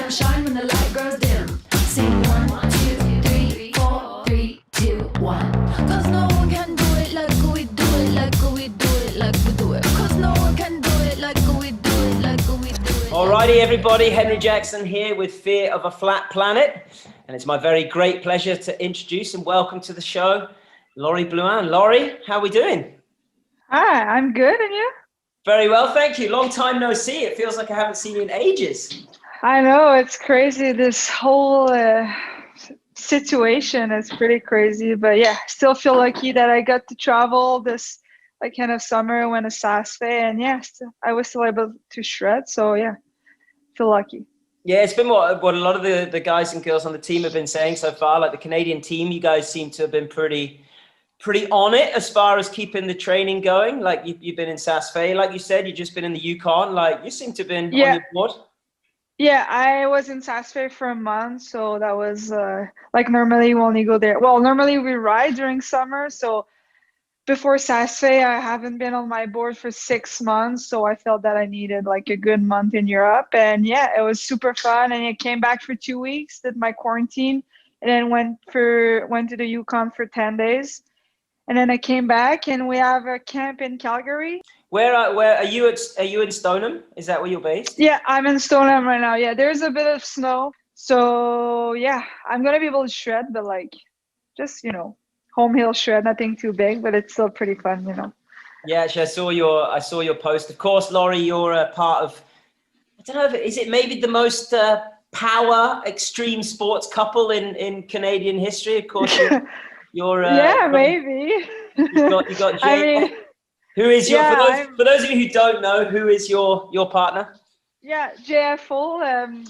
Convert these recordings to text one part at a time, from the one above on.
time shine when the light grows dim. Sing 1, 2, 3, 4, 3, 2, 1. Cause no one can do it like we do it, like we do it, like we do it. Cause no one can do it like we do it, like we do it. Alrighty, everybody, Henry Jackson here with Fear of a Flat Planet. And it's my very great pleasure to introduce and welcome to the show, LAURIE BLOUIN. LAURIE, how are we doing? Hi, I'm good, and you? Very well, thank you. Long time no see. It feels like I haven't seen you in ages. I know, it's crazy. This whole situation is pretty crazy, but yeah, still feel lucky that I got to travel this kind of summer when it's SASFE, and yes, I was still able to shred, so yeah, feel lucky. Yeah, it's been what a lot of the guys and girls on the team have been saying so far. Like the Canadian team, you guys seem to have been pretty on it as far as keeping the training going. Like you've been in SASFE, like you said, you've just been in the Yukon. Like you seem to have been on your board. Yeah, I was in SASFE for a month, so that was normally we only go there. Well, normally we ride during summer, so before SASFE, I haven't been on my board for 6 months, so I felt that I needed like a good month in Europe. And yeah, it was super fun. And I came back for 2 weeks, did my quarantine, and then went to the Yukon for 10 days. And then I came back, and we have a camp in Calgary. Where are you are you in Stoneham? Is that where you're based? Yeah, I'm in Stoneham right now. Yeah, there's a bit of snow, so yeah, I'm gonna be able to shred, but just home hill shred, nothing too big, but it's still pretty fun, Yeah, actually, I saw your post. Of course, LAURIE, you're a part of, I don't know, is it maybe the most power extreme sports couple in Canadian history? Of course, you're yeah, maybe. You got Jay. Who is your for those of you who don't know, who is your partner? Yeah, JF Full.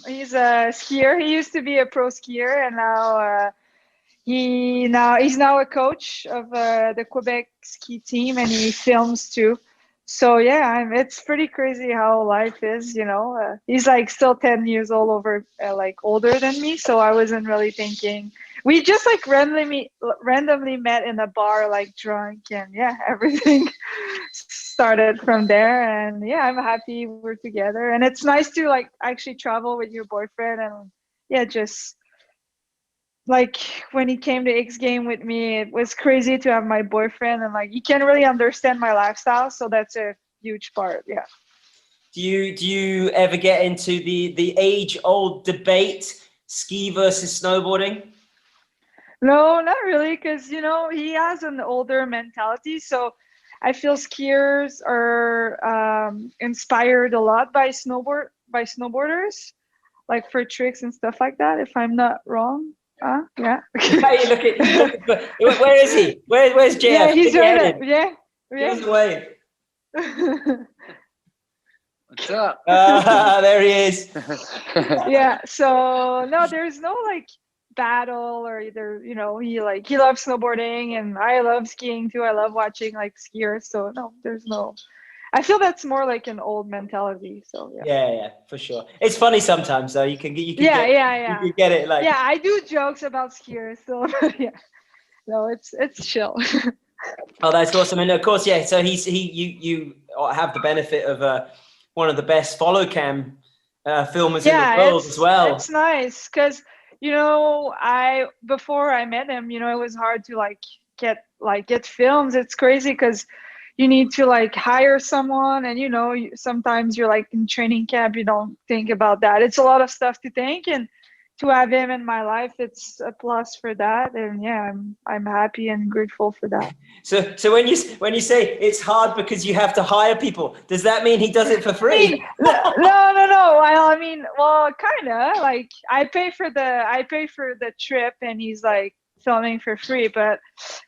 He's a skier. He used to be a pro skier, and now he's now a coach of the Quebec ski team, and he films too. So yeah, it's pretty crazy how life is, He's still 10 years old older than me, so I wasn't really thinking. We just randomly met in a bar, drunk, and yeah, everything started from there. And yeah, I'm happy we're together, and it's nice to actually travel with your boyfriend, and yeah, just when he came to X game with me, it was crazy to have my boyfriend, and he can really understand my lifestyle, so that's a huge part. Yeah. Do you ever get into the age-old debate, ski versus snowboarding? No, not really, because he has an older mentality, so I feel skiers are inspired a lot by snowboarders, for tricks and stuff like that, if I'm not wrong. Yeah. You look at where is he? Where's JF? Yeah, he's right there. Yeah. He's away. What's up? There he is. Yeah. So no, there's no battle or either. He loves snowboarding, and I love skiing too. I love watching skiers. So no, there's no. I feel that's more an old mentality. So yeah. Yeah, for sure. It's funny sometimes though. You can get You can get it Yeah, I do jokes about skiers. So yeah. No, it's chill. Oh, that's awesome. And of course, yeah. So you have the benefit of one of the best follow cam filmers in the world as well. It's nice because before I met him, it was hard to get films. It's crazy because you need to hire someone, and sometimes you're in training camp, you don't think about that. It's a lot of stuff to think, and to have him in my life, it's a plus for that. And yeah, I'm happy and grateful for that. So when you say it's hard because you have to hire people, does that mean he does it for free? No. Well, kind of I pay for the trip, and he's filming for free, but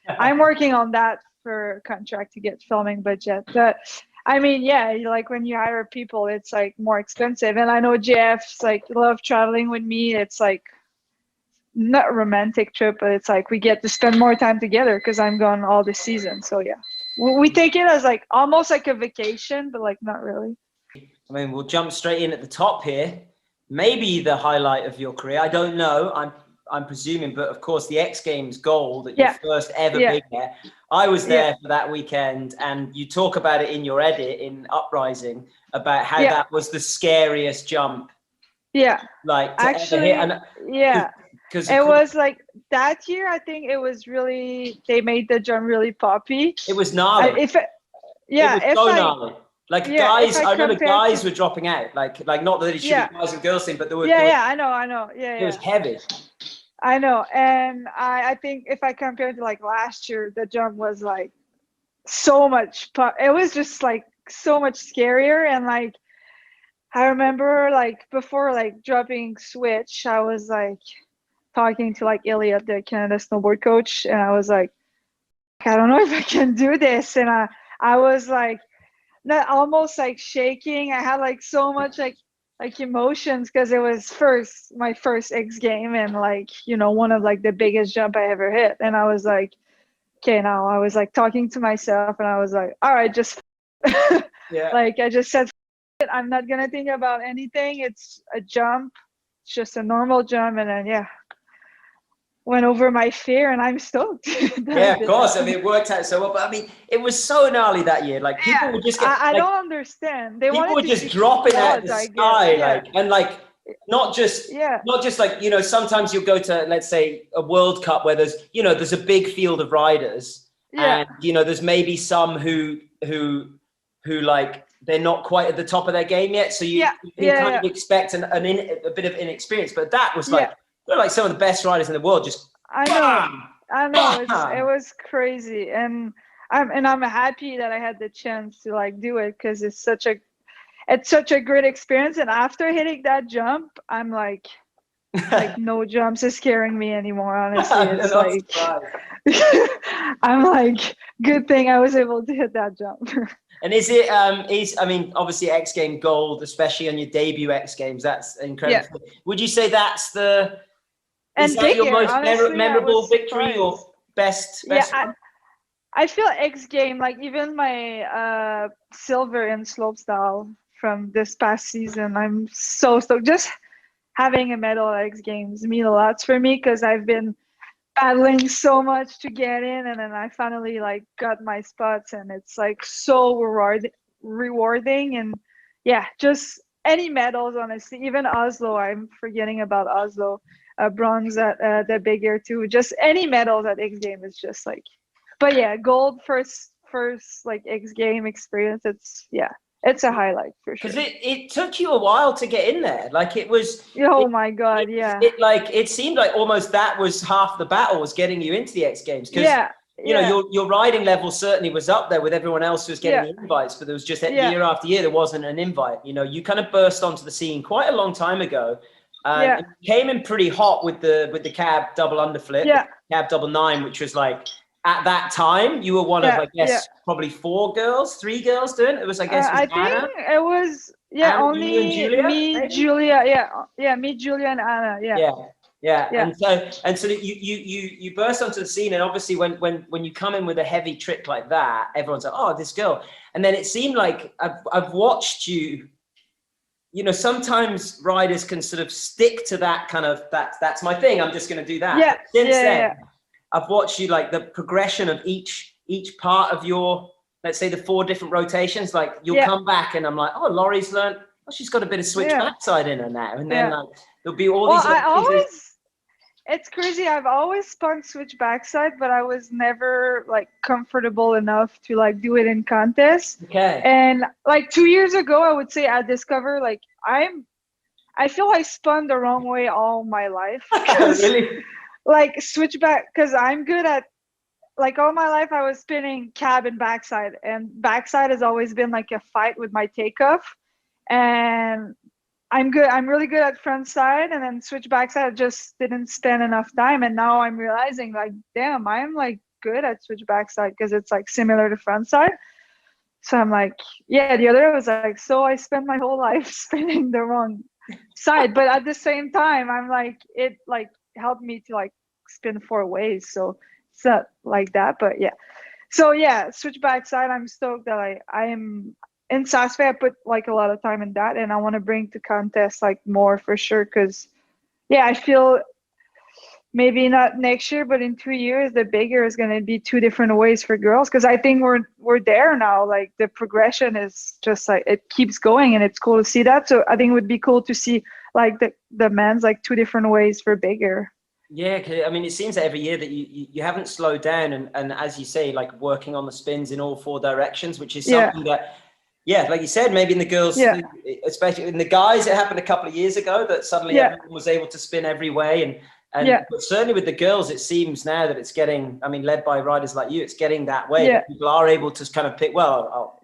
I'm working on that for a contract to get filming budget. But yeah, when you hire people, it's more expensive. And I know JF's love traveling with me. It's not a romantic trip, but it's we get to spend more time together because I'm gone all this season. So yeah, we take it as almost a vacation, but not really. I mean, we'll jump straight in at the top here. Maybe the highlight of your career. I don't know. I'm presuming, but of course, the X Games gold at your first ever big there. I was there for that weekend, and you talk about it in your edit in Uprising about how that was the scariest jump Yeah. like to ever Actually, hit? And yeah. because It was like that year, I think it was really, they made the jump really poppy. it was gnarly. If It was yeah, so gnarly. Like if guys, I I remember compare guys to, were dropping out. Like not that it should be yeah, guys and girls thing, but yeah, I know, it was yeah, heavy. I know. And I think if I compare to like last year, the jump was like so much, it was just like so much scarier. And like, I remember like before like dropping switch, I was like talking to like Elliot, the Canada snowboard coach, and I was like, I don't know if I can do this. And I was like, not almost like shaking. I had like so much like emotions because it was my first X game, and like, you know, one of like the biggest jump I ever hit. And I was like, okay, now I was like talking to myself, and I was like, all right, just Yeah. like I just said, I'm not gonna think about anything. It's a jump. It's just a normal jump. And then yeah, went over my fear, and I'm stoked that I Yeah, of did course. that. I mean, it worked out so well, but I mean, it was so gnarly that year. Like people Yeah, would just get I like don't understand. They people wanted were to just see dropping out of quads, the I guess. sky, Yeah, like and like not just yeah, not just like, you know, sometimes you'll go to, let's say, a World Cup where there's, you know, there's a big field of riders, yeah, and you know there's maybe some who like they're not quite at the top of their game yet, so yeah, you can yeah, kind yeah, of expect a bit of inexperience. But that was like yeah. they're like some of the best riders in the world, just I know, bam, I know. It bam. was crazy, and I'm happy that I had the chance to like do it because it's such a great experience. And after hitting that jump, I'm like no jumps is scaring me anymore. Honestly, I'm it's not like surprised. I'm like, good thing I was able to hit that jump. And is it I mean, obviously X Game gold, especially on your debut X Games, that's Yeah, incredible. Would you say that's is and that big your air. most Honestly, I was memorable victory surprised. or best Yeah, one? I feel X game, like even my silver in slopestyle from this past season, I'm so stoked. Just having a medal at X Games mean a lot for me because I've been battling so much to get in, and then I finally like got my spots, and it's like so rewarding. And yeah, just any medals, honestly. Even Oslo, I'm forgetting about Oslo, bronze at the big air too. Just any medals at X Game is just like, but yeah, gold first like X game experience. It's a highlight for Because sure. it took you a while to get in there. Like Oh my god, yeah, it seemed like almost that was half the battle, was getting you into the X Games. Because yeah, you know yeah, your riding level certainly was up there with everyone else who was getting yeah, invites, but there was just yeah, year after year there wasn't an invite. You know, you kind of burst onto the scene quite a long time ago, yeah, and came in pretty hot with the cab double underflip, the yeah, cab double nine, which was like at that time you were one of, yeah, I yeah. guess, probably three girls doing it. It was, I guess, it was I think it was, yeah, Anna, you and only Julia, me, maybe. Julia, yeah, me, Julia, and Anna, yeah, Yeah, yeah, yeah, and so you burst onto the scene, and obviously when you come in with a heavy trick like that, everyone's like, oh, this girl. And then it seemed like I've watched you. You know, sometimes riders can sort of stick to that kind of that's my thing. I'm just going to do that. yeah, But since yeah, then, yeah. I've watched you, like the progression of each part of your, let's say, the 4 different rotations. Like you'll Yeah, come back, and I'm like, oh, Laurie's learned. Oh, she's got a bit of switch yeah, backside in her now, and then yeah. like there'll be all Well, these other things. it's crazy. I've always spun switch backside, but I was never like comfortable enough to like do it in contests. Okay. And like 2 years ago, I would say I discovered like I feel I spun the wrong way all my life because Really? like switchback, because I'm good at, like all my life I was spinning cab and backside has always been like a fight with my takeoff. And I'm really good at front side, and then switch backside I just didn't spend enough time. And now I'm realizing like, damn, I'm like good at switch backside because it's like similar to front side. So I'm like, yeah, the other was like, so I spent my whole life spinning the wrong side. But at the same time, I'm like, it like helped me to like spin 4 ways. So it's not like that, but yeah. So yeah, switch backside. I'm stoked that I am in Sasfe. I put like a lot of time in that, and I want to bring to contest like more for sure. Cause yeah, I feel maybe not next year, but in 2 years, the bigger is going to be two different ways for girls. Because I think we're there now. Like the progression is just like it keeps going, and it's cool to see that. So I think it would be cool to see like the men's like two different ways for bigger. Yeah, 'cause, I mean, it seems that every year that you haven't slowed down, and as you say, like working on the spins in all four directions, which is something that, yeah, like you said, maybe in the girls, especially in the guys, it happened a couple of years ago that suddenly everyone was able to spin every way, but certainly with the girls, it seems now that it's getting, I mean, led by riders like you, it's getting that way. That people are able to kind of pick, well, I'll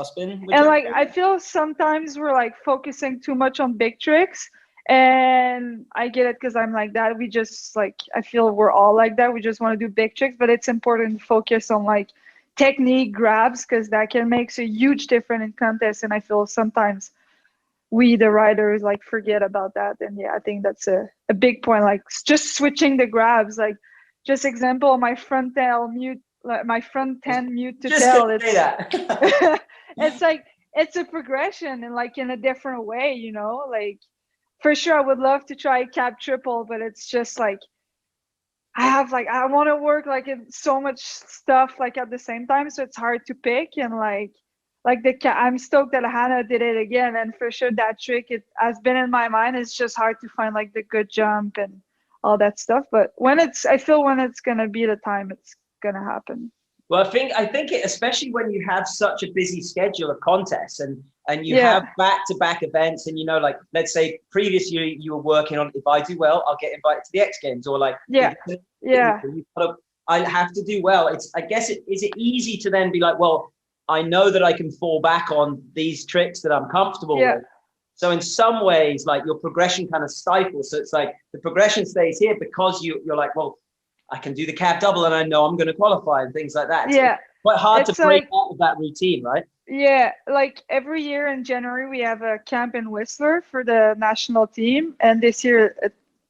spin. And like I feel sometimes we're like focusing too much on big tricks. And I get it because I'm like that. We just like, I feel we're all like that. We just want to do big tricks, but it's important to focus on like technique, grabs, because that can make a huge difference in contests. And I feel sometimes we, the riders, like forget about that. And yeah, I think that's a big point. Like just switching the grabs, like just example, my front tail mute, like my front 10 mute to tail. It's like, it's a progression and like in a different way, you know, like, for sure, I would love to try cab triple, but it's just like I want to work like in so much stuff like at the same time, so it's hard to pick. And like I'm stoked that Hannah did it again, and for sure that trick it has been in my mind. It's just hard to find like the good jump and all that stuff. But I feel when it's gonna be the time, it's gonna happen. Well, I think it, especially when you have such a busy schedule of contests and you have back-to-back events, and like let's say previous year you were working on, if I do well, I'll get invited to the X Games, or like I have to do well. I guess is it easy to then be like, well, I know that I can fall back on these tricks that I'm comfortable with. So in some ways, like your progression kind of stifles. So it's like the progression stays here because you're like, well, I can do the cab double and I know I'm going to qualify and things like that. So it's quite hard to break out of that routine, right? Yeah, like every year in January we have a camp in Whistler for the national team, and this year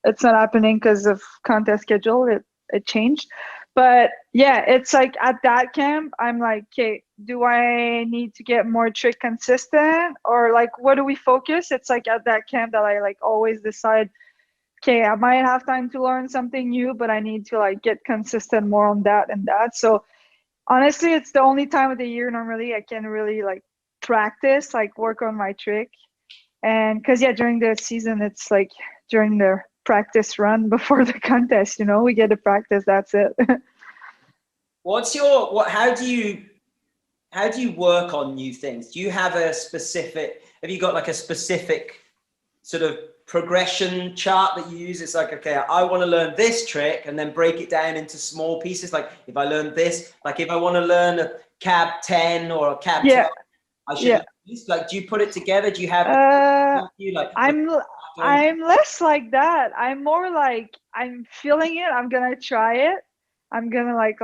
it's not happening because of contest schedule. It changed, but yeah, it's like at that camp I'm like, okay, do I need to get more trick consistent, or like what do we focus? It's like at that camp that I like always decide, okay, I might have time to learn something new, but I need to like get consistent more on that and that. So honestly, it's the only time of the year normally I can really like practice, like work on my trick. And because during the season, it's like during the practice run before the contest, we get to practice, that's it. How do you work on new things? Do you have have you got like a specific sort of progression chart that you use? It's like, okay, I want to learn this trick and then break it down into small pieces. Like if I learn this, like if I want to learn a cab 10 or a cab 12, I should like, do you put it together? Do you have I'm less like that. I'm more like I'm feeling it, I'm gonna try it, I'm gonna like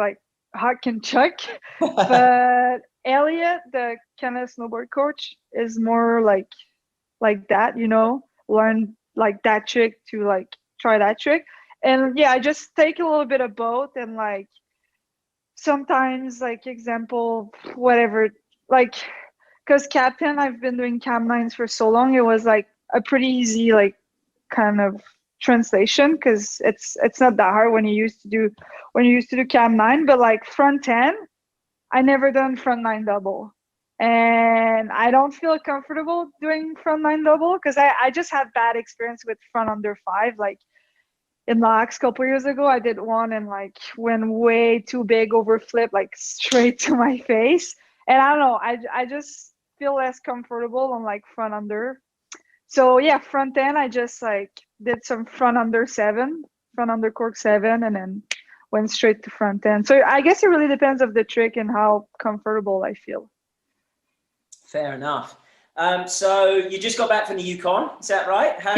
huck and chuck. But Elliot, the kind of snowboard coach, is more like that, learn like that trick to like try that trick. And I just take a little bit of both, and like sometimes like example whatever, like because captain, I've been doing cam 9s for so long, it was like a pretty easy like kind of translation, because it's not that hard when you used to do cam 9. But like front 10, I never done front 9 double, and I don't feel comfortable doing front 9 double because I just had bad experience with front under 5. Like in LAX a couple years ago, I did one and like went way too big over flip, like straight to my face. And I don't know, I just feel less comfortable on like front under. So front 10, I just like did some front under cork 7, and then went straight to front 10. So I guess it really depends of the trick and how comfortable I feel. Fair enough. So you just got back from the Yukon, is that right? How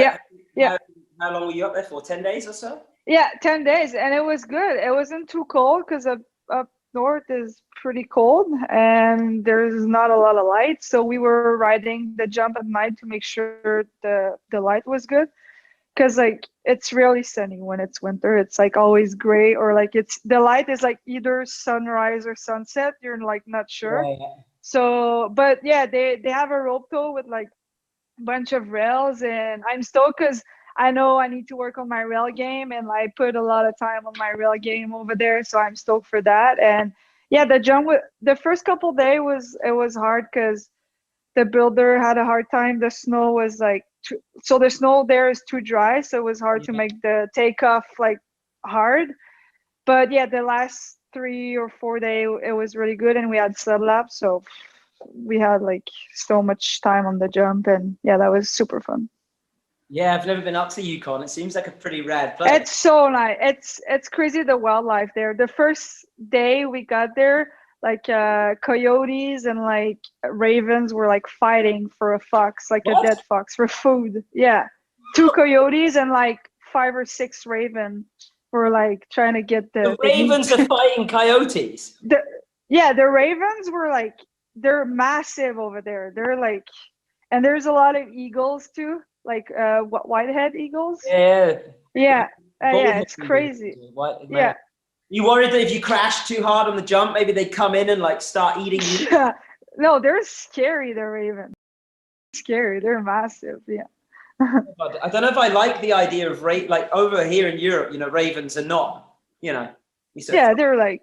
long were you up there for? 10 days or so? Yeah, 10 days, and it was good. It wasn't too cold because up north is pretty cold and there's not a lot of light. So we were riding the jump at night to make sure the light was good, because like it's really sunny when it's winter. It's like always gray, or like the light is like either sunrise or sunset. You're like not sure. Yeah. So, but they have a rope tow with like a bunch of rails, and I'm stoked because I know I need to work on my rail game, and I put a lot of time on my rail game over there. So I'm stoked for that. And yeah, the jump the first couple days was hard because the builder had a hard time. The snow was like so the snow there is too dry, so it was hard to make the takeoff like hard. But yeah, the last 3 or 4 days it was really good, and we had sled laps, so we had like so much time on the jump, and yeah, that was super fun. Yeah, I've never been up to Yukon. It seems like a pretty rad place. It's so nice. It's crazy the wildlife there. The first day we got there, like coyotes and like ravens were like fighting for a fox, like What? a dead fox for food. Yeah, 2 coyotes and like 5 or 6 raven were like trying to get The ravens are fighting coyotes. The ravens were like they're massive over there. They're like, and there's a lot of eagles too, like whitehead eagles. Yeah. Yeah, Bullhead it's eagles. crazy. Yeah. You worried that if you crashed too hard on the jump, maybe they come in and like start eating you? No, they're scary. The ravens. Scary. They're massive. Yeah. I don't know if I like the idea of like over here in Europe, ravens are not, Yeah, they're like,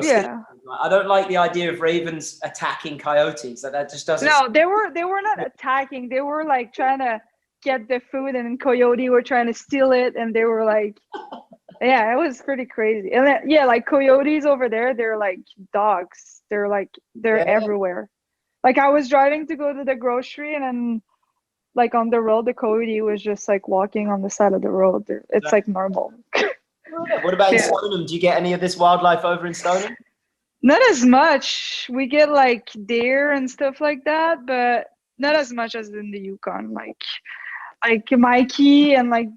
yeah. I don't like the idea of ravens attacking coyotes. That just doesn't. No, they were not attacking. They were like trying to get the food, and coyote were trying to steal it, and they were like, yeah, it was pretty crazy. And then, yeah, like coyotes over there, they're like dogs. They're everywhere. Like I was driving to go to the grocery, and then like on the road, the coyote was just like walking on the side of the road. It's like normal. What about in Stoneham? Do you get any of this wildlife over in Stoneham? Not as much. We get like deer and stuff like that, but not as much as in the Yukon. Like Mikey and like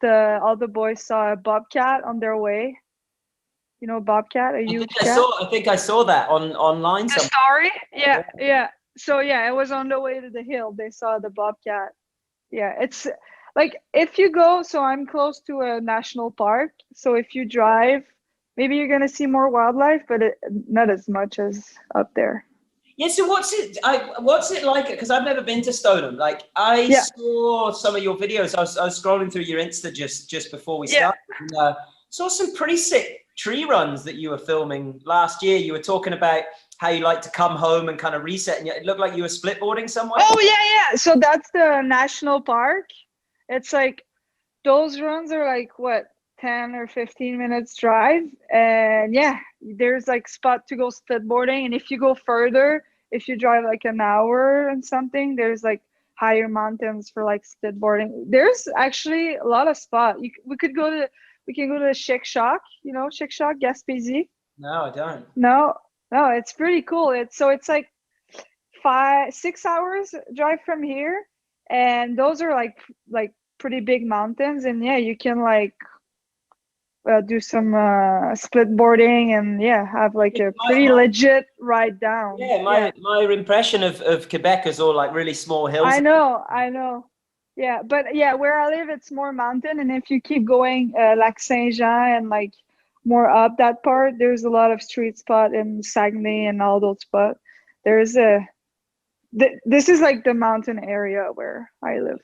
all the boys saw a bobcat on their way. You know, bobcat, a huge cat. I think I saw that online. The story? Yeah. So yeah, it was on the way to the hill. They saw the bobcat. Yeah, it's like if you go. So I'm close to a national park. So if you drive, maybe you're gonna see more wildlife, but not as much as up there. Yeah. So what's it like? Because I've never been to Stoneham. Like I saw some of your videos. I was scrolling through your Insta just before we started. And, saw some pretty sick tree runs that you were filming last year. You were talking about how you like to come home and kind of reset, and it looked like you were splitboarding somewhere. Oh yeah. So that's the national park. It's like those runs are like what 10 or 15 minutes drive, and yeah, there's like spot to go splitboarding. And if you go further, if you drive like an hour and something, there's like higher mountains for like splitboarding. There's actually a lot of spot. We can go to Chic-Choc. You know Chic-Choc, Gaspésie? No, I don't. No, it's pretty cool. It's like 5-6 hours drive from here, and those are like pretty big mountains. And yeah, you can like do some splitboarding, and have like a pretty legit ride down. Yeah, my impression of Quebec is all like really small hills. I know. Yeah, but yeah, where I live, it's more mountain. And if you keep going, like Saint-Jean and like more up that part, there's a lot of street spot in Saguenay and all those spots. There's this is like the mountain area where I live.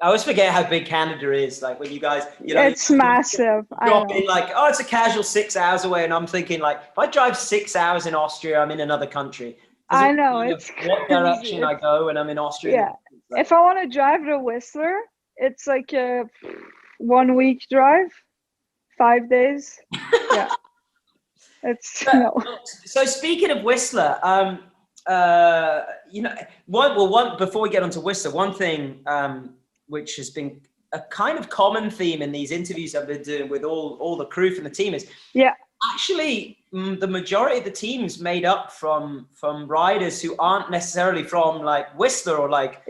I always forget how big Canada is. Like when you guys, it's massive. Drop in like, oh, it's a casual 6 hours away, and I'm thinking like, if I drive 6 hours in Austria, I'm in another country. I know, it's what direction I go when I'm in Austria. Yeah. If I want to drive to Whistler, it's like a 1 week drive, 5 days. Yeah. It's So speaking of Whistler, before we get onto Whistler, one thing which has been a kind of common theme in these interviews I've been doing with all the crew from the team is actually the majority of the team's made up from riders who aren't necessarily from like Whistler or like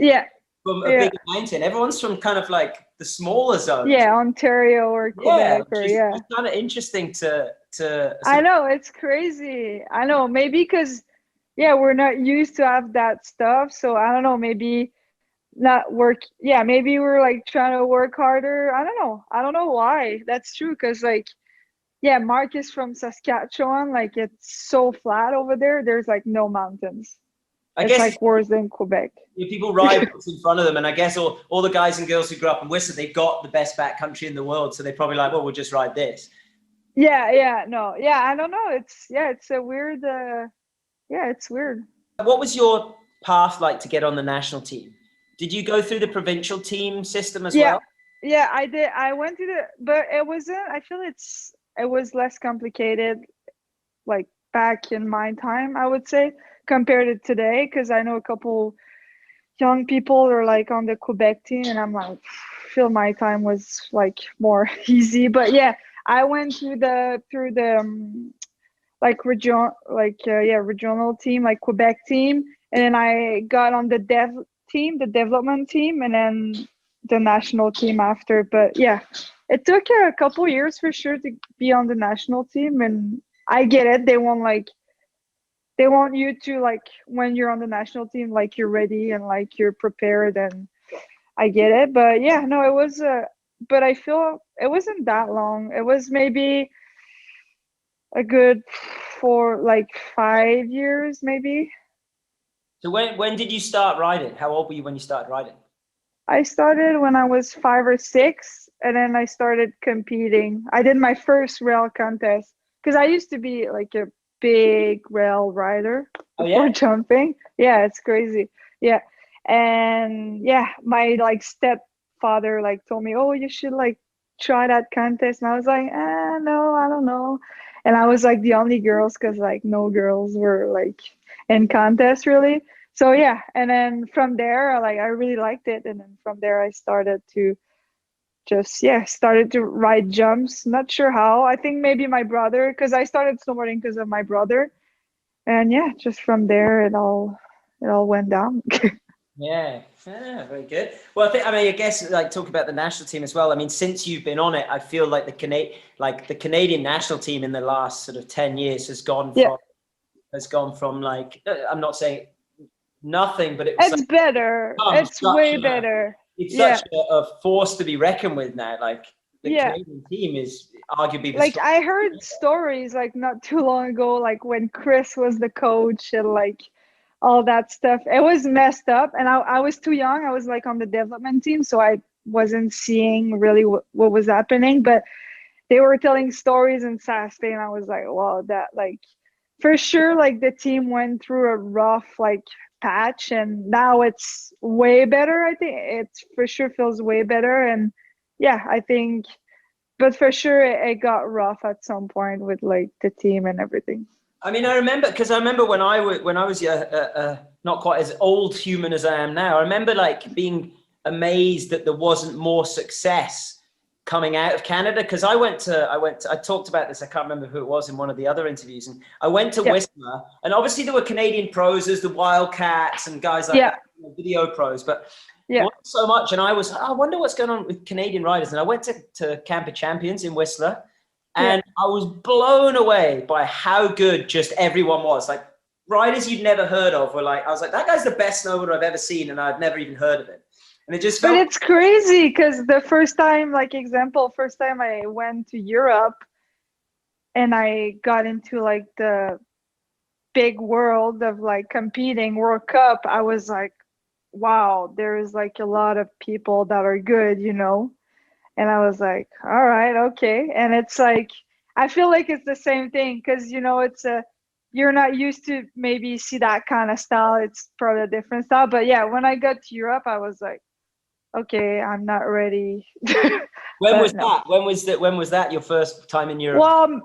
from a big mountain. Everyone's from kind of like the smaller zones. Yeah, Ontario or Quebec. It's kind of interesting to I know, it's crazy. I know, maybe because we're not used to have that stuff. So I don't know, maybe not work. Yeah, maybe we're like trying to work harder. I don't know why. That's true, because like Mark is from Saskatchewan. Like it's so flat over there. There's like no mountains. I It's guess like worse than Quebec. people ride what's in front of them, and I guess all the guys and girls who grew up in Whistler, they've got the best backcountry in the world, so they're probably like, well, we'll just ride this. No, I don't know. It's a weird. It's weird. What was your path like to get on the national team? Did you go through the provincial team system as well? Yeah, I did. I went to but it wasn't. I feel it was less complicated, like back in my time, I would say, compared to today, because I know a couple young people are like on the Quebec team, and I'm like, feel my time was like more easy. But yeah, I went through the like regional team, like Quebec team, and then I got on the development team, and then the national team after. But yeah, it took a couple years for sure to be on the national team, and I get it. They want you to, like, when you're on the national team, like you're ready and like you're prepared, and I get it. But yeah, no, it was but I feel it wasn't that long. It was maybe a good 5 years maybe. So when did you start riding? How old were you when you started riding? I started when I was 5 or 6, and then I started competing. I did my first rail contest because I used to be like a big rail rider before jumping. Yeah, it's crazy. Yeah. And yeah, my like stepfather like told me, oh, you should like try that contest. And I was like, no, I don't know. And I was like the only girls, because like no girls were like in contest really. So yeah, and then from there, like I really liked it, and then from there I started to ride jumps. Not sure how. I think maybe my brother, because I started snowboarding because of my brother, and yeah, just from there it all went down. Yeah, very good. Well, I guess like talk about the national team as well. I mean, since you've been on it, I feel like the Canadian national team in the last sort of 10 years has gone from like, I'm not saying nothing, but it's like, better. It's way better. It's such a force to be reckoned with now. Like the Canadian team is arguably like I heard stories like not too long ago, like when Chris was the coach and like all that stuff. It was messed up, and I was too young. I was like on the development team, so I wasn't seeing really what was happening, but they were telling stories in Sask, and I was like, wow, that like for sure, like the team went through a rough like patch, and now it's way better. I think it for sure feels way better, and yeah, I think, but for sure it got rough at some point with like the team and everything. I mean, I remember when I was not quite as old human as I am now, I remember like being amazed that there wasn't more success coming out of Canada. Because I talked about this, I can't remember who it was in one of the other interviews, and I went to Whistler, and obviously there were Canadian pros, there's the Wildcats and guys like that, video pros, but not so much. And I wonder what's going on with Canadian riders. And I went to Camp of Champions in Whistler, and I was blown away by how good just everyone was. Like riders you'd never heard of were like, I was like, that guy's the best snowboarder I've ever seen, and I'd never even heard of him. And it just felt. But it's crazy because the first time I went to Europe and I got into like the big world of like competing World Cup, I was like, wow, there is like a lot of people that are good, you know? And I was like, all right, okay. And it's like, I feel like it's the same thing because, you know, you're not used to maybe see that kind of style. It's probably a different style. But yeah, when I got to Europe, I was like, okay, I'm not ready. When was that your first time in Europe? Well,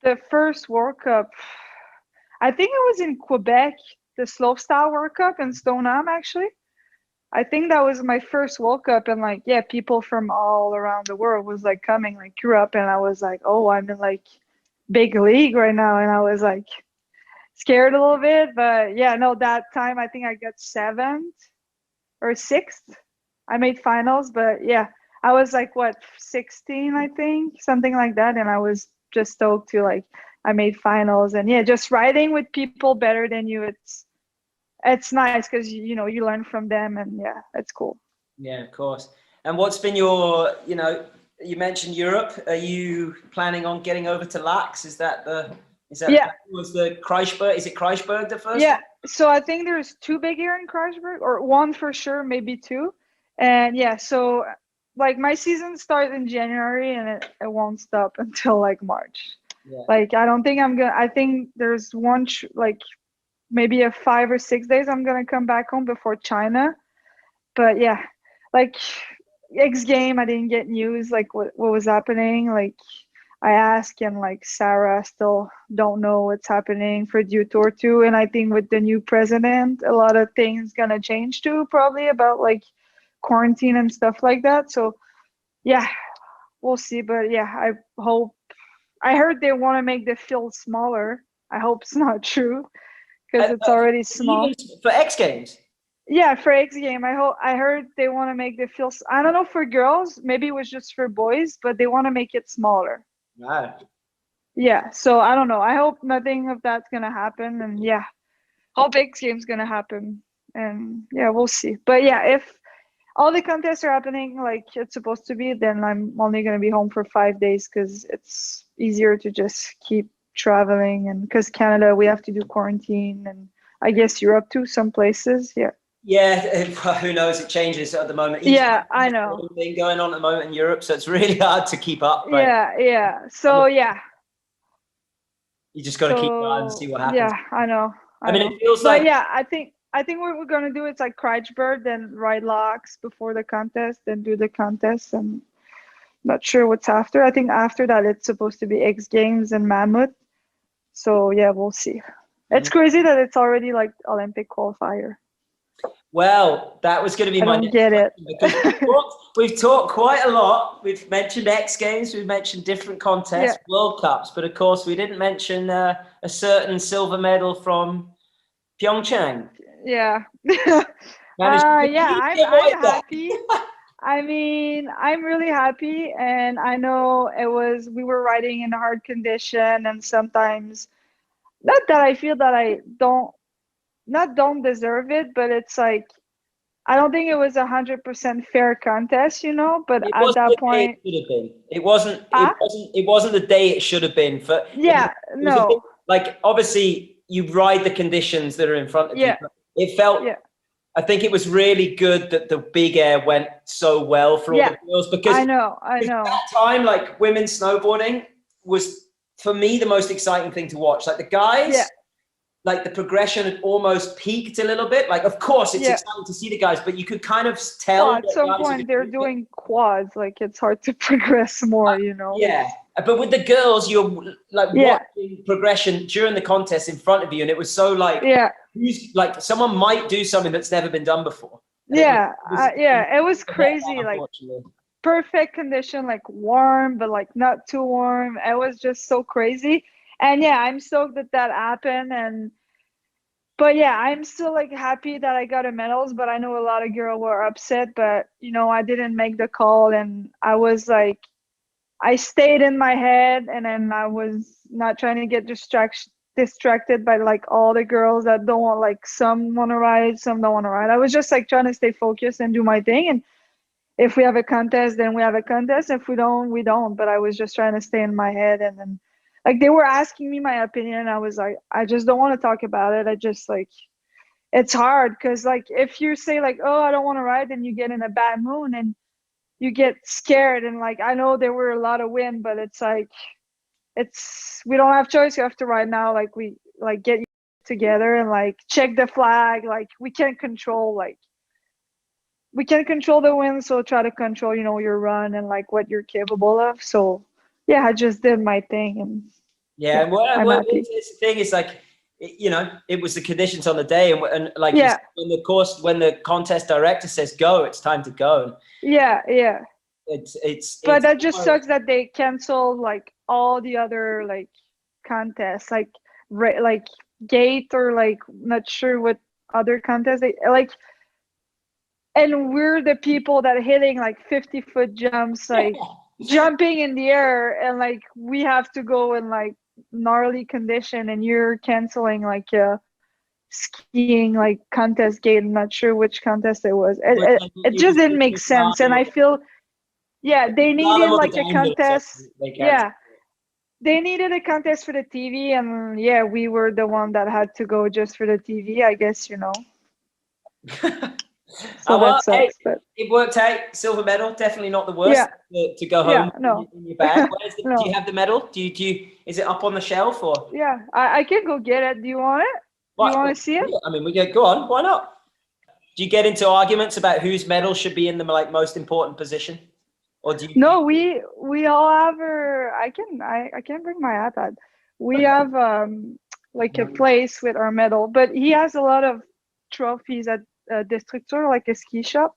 the first World Cup, I think it was in Quebec, the slopestyle World Cup in Stoneham, actually. I think that was my first World Cup, and like, yeah, people from all around the world was like coming, like Europe, and I was like, oh, I'm in like big league right now, and I was like scared a little bit, but yeah, no, that time I think I got 7th or 6th. I made finals, but yeah, I was like 16, I think, something like that, and I was just stoked to like I made finals, and yeah, just riding with people better than you, it's nice because you know you learn from them, and yeah, it's cool. Yeah, of course. And what's been your, you know, you mentioned Europe. Are you planning on getting over to Lax? Is that the Is that Yeah. was the Kreisberg? Is it Kreisberg the first? Yeah. one? So I think there's 2 big air in Kreisberg, or 1 for sure, maybe 2. And yeah, so like my season starts in January and it won't stop until like March. Yeah. Like I don't think I'm gonna. I think there's one like maybe a 5 or 6 days I'm gonna come back home before China. But yeah, like X game, I didn't get news like what was happening. Like I asked, and like Sarah still don't know what's happening for Due Tour 2. And I think with the new president, a lot of things gonna change too, probably about like quarantine and stuff like that. So yeah, we'll see. But yeah, I hope. I heard they want to make the field smaller. I hope it's not true because it's already small. Even for X Games. Yeah, for X game, I heard they want to make the field. I don't know for girls. Maybe it was just for boys, but they want to make it smaller. Right. Yeah, so I don't know. I hope nothing of that's gonna happen, and yeah, hope X Game's gonna happen, and yeah, we'll see. But yeah, if all the contests are happening like it's supposed to be, then I'm only gonna be home for 5 days because it's easier to just keep traveling, and because Canada we have to do quarantine, and I guess Europe too, some places. Yeah. Yeah, who knows? It changes at the moment. Yeah, I know. Thing going on at the moment in Europe, so it's really hard to keep up. But Yeah. So yeah. you just got to keep going and see what happens. Yeah, I know. I mean, know. it feels But like yeah, I think what we're gonna do is like Kreuzberg, then ride locks before the contest, then do the contest, and not sure what's after. I think after that it's supposed to be X Games and Mammoth. So yeah, we'll see. It's crazy that it's already like Olympic qualifier. Well, that was going to be my don't get it. because we've talked quite a lot. We've mentioned X Games, we've mentioned different contests, World Cups, but of course we didn't mention a certain silver medal from Pyeongchang. Yeah. Yeah, I'm happy. I mean, I'm really happy, and I know we were riding in a hard condition, and sometimes, not that I feel that I don't deserve it, but it's like, I don't think it was 100% fair contest, but It at wasn't that the point, day it should have been. It wasn't the day it should have been. Like obviously you ride the conditions that are in front of you. It felt. Yeah. I think it was really good that the big air went so well for all the girls, because I know. At that time, like women's snowboarding was for me the most exciting thing to watch. Like the guys, like the progression had almost peaked a little bit. Like, of course, it's exciting to see the guys, but you could kind of tell. At some point, they're doing quads. Like it's hard to progress more, Yeah, but with the girls, you're like watching progression during the contest in front of you, and it was so like, like someone might do something that's never been done before. It was crazy. Like perfect condition, like warm, but like not too warm. It was just so crazy. And yeah, I'm stoked that happened. But yeah, I'm still like happy that I got a medals, but I know a lot of girls were upset, but I didn't make the call, and I was like, I stayed in my head, and then I was not trying to get distracted by like all the girls that don't want, like some want to ride, some don't want to ride. I was just like trying to stay focused and do my thing, and if we have a contest, then we have a contest. If we don't, we don't. But I was just trying to stay in my head, and then like they were asking me my opinion, and I was like, I just don't want to talk about it. I just like, it's hard because like if you say like, oh, I don't want to ride, then you get in a bad mood and you get scared. And like I know there were a lot of wind, but it's like we don't have choice. You have to ride now. Like we like get together and like check the flag. Like we can't control the wind, so try to control your run and like what you're capable of. So yeah, I just did my thing, and it's the thing is like, it was the conditions on the day, and like when the contest director says go, it's time to go. But that just sucks that they canceled like all the other like contests, like gate, or like not sure what other contests they like. And we're the people that are hitting like 50-foot jumps, like jumping in the air, and like we have to go in like gnarly condition, and you're canceling like a skiing like contest gate. I'm not sure which contest it was. It just didn't make sense, and I feel they needed like a contest. they needed a contest for the TV, and yeah, we were the one that had to go just for the TV, I guess, you know. So Well, that hey, sucks, but it worked out. Silver medal, definitely not the worst to go yeah, home no. in your bag. Where is it? Do No. you have the medal? Do you? Is it up on the shelf or? Yeah, I can go get it. Do you want it? Do you What? want to see it? I mean, we go on. Why not? Do you get into arguments about whose medal should be in the like most important position, or do you? No, we all have our. I can bring my iPad. We have like a place with our medal, but he has a lot of trophies at Destructor, like a ski shop.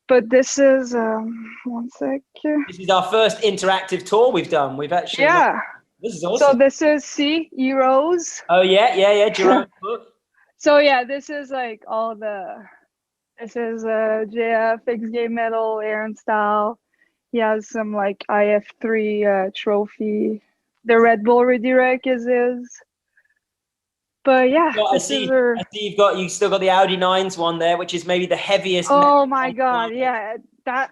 But this is 1 sec. This is our first interactive tour we've done. We've actually. Yeah. This is awesome. So this is Heroes. Oh yeah. Jerome book. So yeah, this is like all the. This is JF X Game medal, Aaron Style. He has some like IF3 trophy. The Red Bull Redirect is his. But yeah, Well, I see you still got the Audi 9s one there, which is maybe the heaviest. Oh my god, yeah. That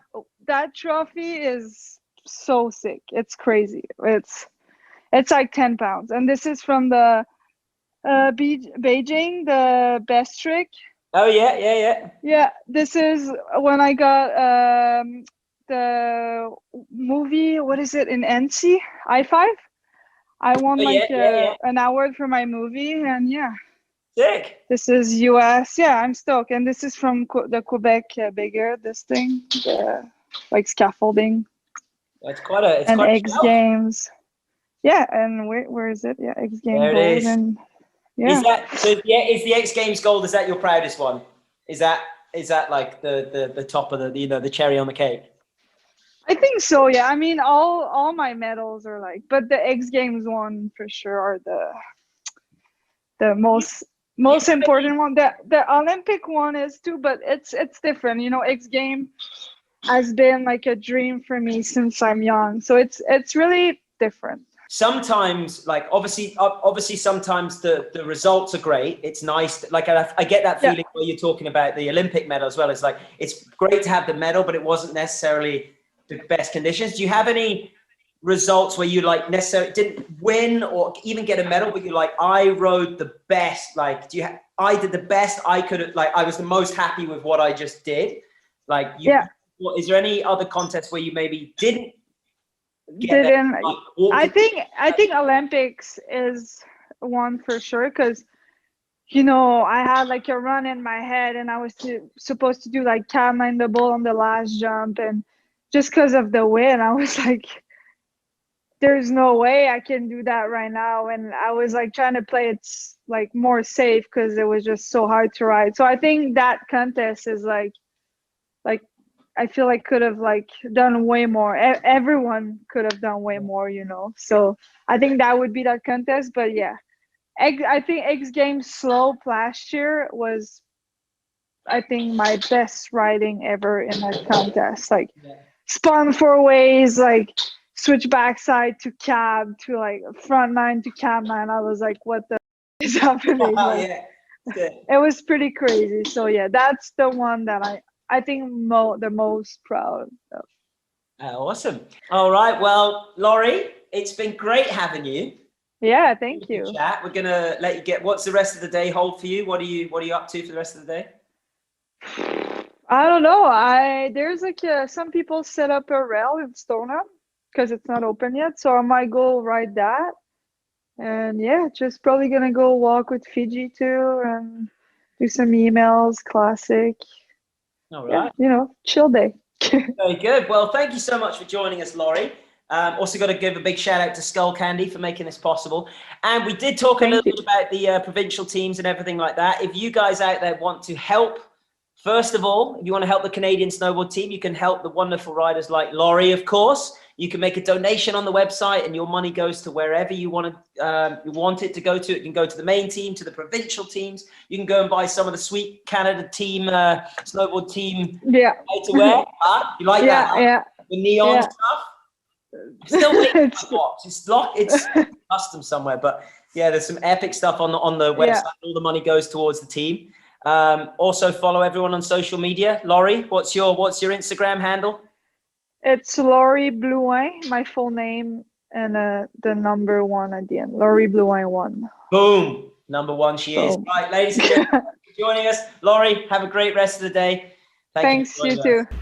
trophy is so sick. It's crazy. It's like 10 pounds. And this is from the Beijing, the best trick. Oh yeah. Yeah, this is when I got the movie, what is it, in NC I5. I won an award for my movie, and yeah. Sick. This is US. Yeah, I'm stoked. And this is from the Quebec bigger, this thing, the like scaffolding. It's quite a. It's and quite X Games. Yeah, and where is it? Yeah, X Games. There it is. And, yeah. Is that so? Yeah, is the X Games gold? Is that your proudest one? Is that like the top of the cherry on the cake? I think so. Yeah, I mean all my medals are like, but the X Games one for sure are the most important one. The Olympic one is too, but it's different. You know, X Game has been like a dream for me since I'm young, so it's really different. Sometimes, like obviously sometimes the results are great. It's nice. Like I get that feeling where you're talking about the Olympic medal as well. It's like, it's great to have the medal, but it wasn't necessarily the best conditions. Do you have any results where you like necessarily didn't win or even get a medal, but you're like, I rode the best? Like, I did the best I could have, like I was the most happy with what I just did. Like, is there any other contest where you maybe didn't? I think Olympics is one for sure, because you know I had like a run in my head and I was supposed to do like cab 9 double on the last jump, and just because of the wind I was like, there's no way I can do that right now, and I was like trying to play it like more safe because it was just so hard to ride. So I think that contest is like I feel like could have like done way more. Everyone could have done way more, you know. So I think that would be that contest. But yeah, I think X Games slope last year was, I think, my best riding ever in a contest. Like spun 4 ways, like switch backside to cab to like front 9 to cab 9. I was like, what the is happening? It was pretty crazy. So yeah, that's the one that I think the most proud of. Awesome. All right. Well, Laurie, it's been great having you. Yeah, thank you. Chat. We're gonna let you get. What's the rest of the day hold for you? What are you up to for the rest of the day? I don't know. There's like some people set up a rail in Stoneham because it's not open yet, so I might go ride that. And yeah, just probably gonna go walk with Fiji too and do some emails. Classic. All right. Yeah, you know, chill day. Very good. Well, thank you so much for joining us, Laurie. Also got to give a big shout out to Skull Candy for making this possible. And we did talk a little bit about the provincial teams and everything like that. If you guys out there want to help, first of all, if you want to help the Canadian snowboard team, you can help the wonderful riders like Laurie, of course. You can make a donation on the website and your money goes to wherever you want it to go to. It can go to the main team, to the provincial teams. You can go and buy some of the sweet Canada team, snowboard team to wear. You like that? Yeah. The neon stuff. Still waiting for the box. It's custom somewhere, but yeah, there's some epic stuff on the website. All the money goes towards the team. Also follow everyone on social media. Laurie, what's your Instagram handle? It's LAURIE BLOUIN, my full name. and the number 1 at the end. Laurie Bleuin won. Boom. Number 1 she is. Boom. Right, ladies and gentlemen, thank you for joining us. Laurie, have a great rest of the day. Thank you Thanks, for you joining us. too.